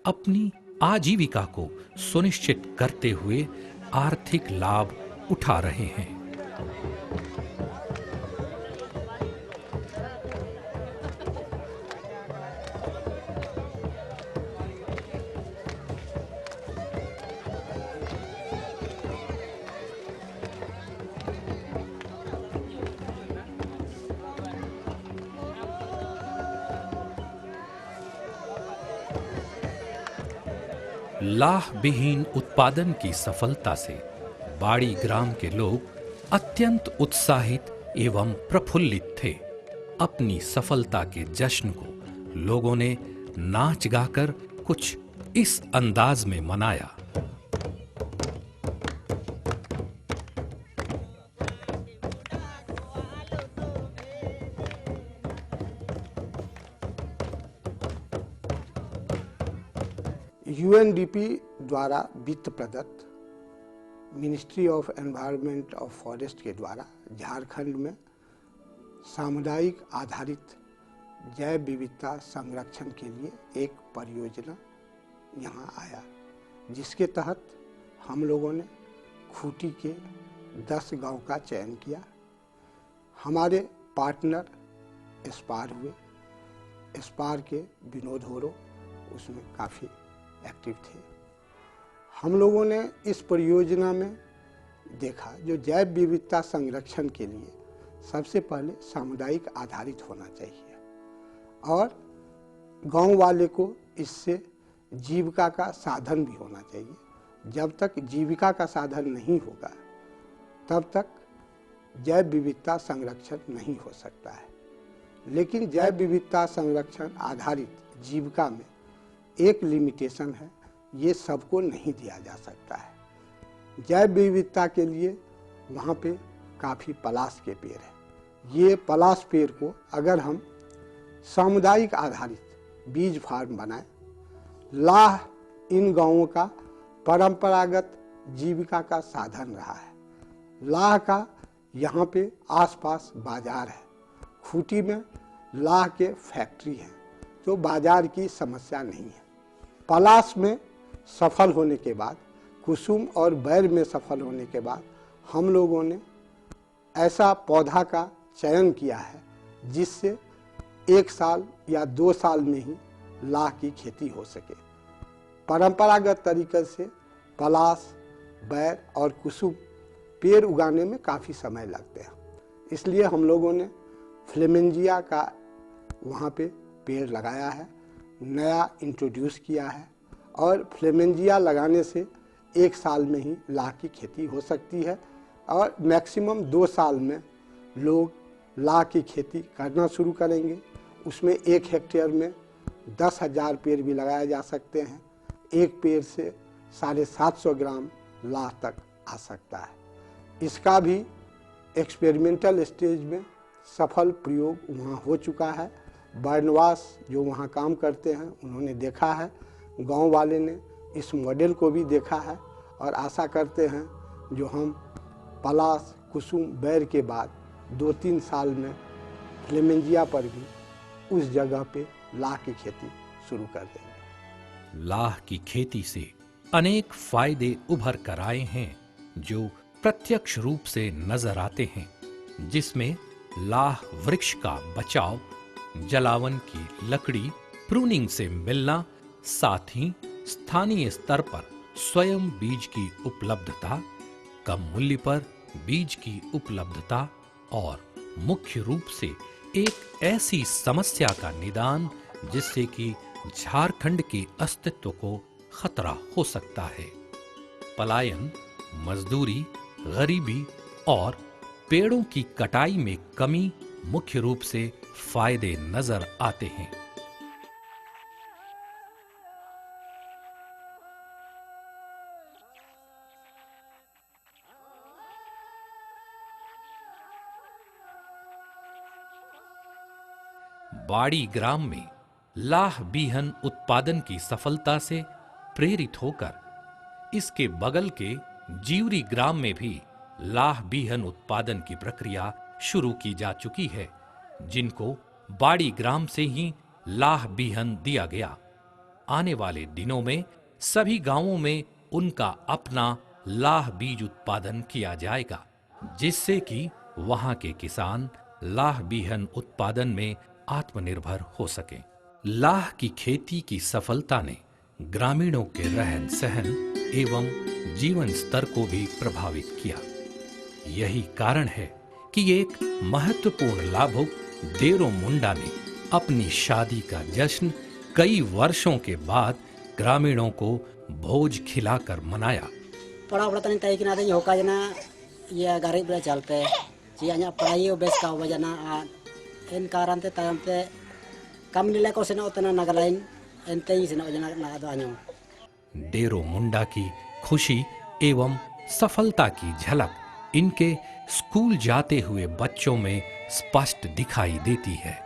अपनी आजीविका को सुनिश्चित करते हुए आर्थिक लाभ उठा रहे हैं। लाह विहीन उत्पादन की सफलता से बाड़ी ग्राम के लोग अत्यंत उत्साहित एवं प्रफुल्लित थे। अपनी सफलता के जश्न को लोगों ने नाच गाकर कुछ इस अंदाज में मनाया। यूएनडीपी द्वारा वित्त प्रदत्त ministry of environment of forest के द्वारा झारखंड में सामुदायिक आधारित जैव विविधता संरक्षण के लिए एक परियोजना यहाँ आया, जिसके तहत हम लोगों ने खूंटी के 10 गांव का चयन किया। हमारे पार्टनर एस्पार हुए। एस्पार के विनोद होरो उसमें काफ़ी एक्टिव थे। हम लोगों ने इस परियोजना में देखा जो जैव विविधता संरक्षण के लिए सबसे पहले सामुदायिक आधारित होना चाहिए और गांव वाले को इससे जीविका का साधन भी होना चाहिए। जब तक जीविका का साधन नहीं होगा तब तक जैव विविधता संरक्षण नहीं हो सकता है। लेकिन जैव विविधता संरक्षण आधारित जीविका में एक लिमिटेशन है, ये सबको नहीं दिया जा सकता है। जैव विविधता के लिए वहाँ पे काफ़ी पलाश के पेड़ है। ये पलाश पेड़ को अगर हम सामुदायिक आधारित बीज फार्म बनाएं, लाह इन गांवों का परंपरागत जीविका का साधन रहा है। लाह का यहाँ पे आसपास बाजार है। खूंटी में लाह के फैक्ट्री है, तो बाजार की समस्या नहीं है। पलाश में सफल होने के बाद, कुसुम और बैर में सफल होने के बाद हम लोगों ने ऐसा पौधा का चयन किया है जिससे 1 साल या 2 साल में ही लाह की खेती हो सके। परंपरागत तरीके से पलाश, बैर और कुसुम पेड़ उगाने में काफ़ी समय लगते हैं, इसलिए हम लोगों ने फ्लेमेंजिया का वहाँ पे पेड़ लगाया है, नया इंट्रोड्यूस किया है और फ्लेमेंजिया लगाने से 1 साल में ही लाह की खेती हो सकती है और मैक्सिमम 2 साल में लोग लाह की खेती करना शुरू करेंगे। उसमें 1 हेक्टेयर में 10,000 पेड़ भी लगाए जा सकते हैं। एक पेड़ से 750 ग्राम लाह तक आ सकता है। इसका भी एक्सपेरिमेंटल स्टेज में सफल प्रयोग वहाँ हो चुका है। बर्नवास जो वहाँ काम करते हैं उन्होंने देखा है, गांव वाले ने इस मॉडल को भी देखा है और आशा करते हैं जो हम पलाश, कुसुम, बैर के बाद 2-3 साल में फ्लेमेंजिया पर भी उस जगह पे लाह की खेती शुरू कर देंगे। लाह की खेती से अनेक फायदे उभर कर आए हैं जो प्रत्यक्ष रूप से नजर आते हैं, जिसमें लाह वृक्ष का बचाव, जलावन की लकड़ी प्रूनिंग से मिलना, साथ ही स्थानीय स्तर पर स्वयं बीज की उपलब्धता, कम मूल्य पर बीज की उपलब्धता और मुख्य रूप से एक ऐसी समस्या का निदान जिससे कि झारखंड के अस्तित्व को खतरा हो सकता है। पलायन, मजदूरी, गरीबी और पेड़ों की कटाई में कमी मुख्य रूप से फायदे नजर आते हैं। बाड़ी ग्राम में लाह बीहन उत्पादन की सफलता से प्रेरित होकर इसके बगल के जीवरी ग्राम में भी लाह बीहन उत्पादन की प्रक्रिया शुरू की जा चुकी है, जिनको बाड़ी ग्राम से ही लाह बीहन दिया गया। आने वाले दिनों में सभी गांवों में उनका अपना लाह बीज उत्पादन किया जाएगा, जिससे कि वहां के किसान लाह बीहन उत्पादन में आत्मनिर्भर हो सकें। लाह की खेती की सफलता ने ग्रामीणों के रहन सहन एवं जीवन स्तर को भी प्रभावित किया। यही कारण है कि एक महत्वपूर्ण लाभुक देरो मुंडा ने अपनी शादी का जश्न कई वर्षों के बाद ग्रामीणों को भोज खिलाकर मनाया। पढ़ा पढ़ा तनी तय किना दे होका जना ये गरीब रे चलते जी अन्या पढ़ाई बेस का वजना आ इन कारण ते तायम ते कम निले को सेना उतना नगलाइन एनते ही सेना वजना ना दो आनो। डेरो मुंडा की खुशी एवं सफलता की झलक इनके स्कूल जाते हुए बच्चों में स्पष्ट दिखाई देती है।